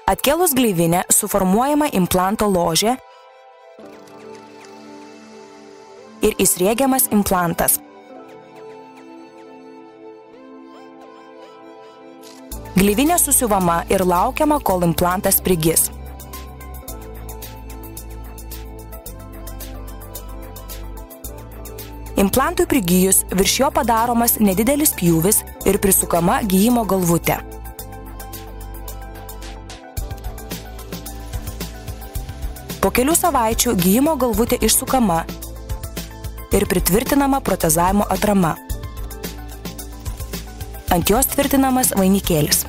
Atkėlus gleivinę suformuojama implanto ložė ir įsriegiamas implantas. Gleivinė susiuvama ir laukiama, kol implantas prigis. Implantui prigijus virš jo padaromas nedidelis pjūvis ir prisukama gijimo galvutė. Po kelių savaičių gijimo galvutė išsukama ir pritvirtinama protezavimo atrama. Ant jos tvirtinamas vainikėlis.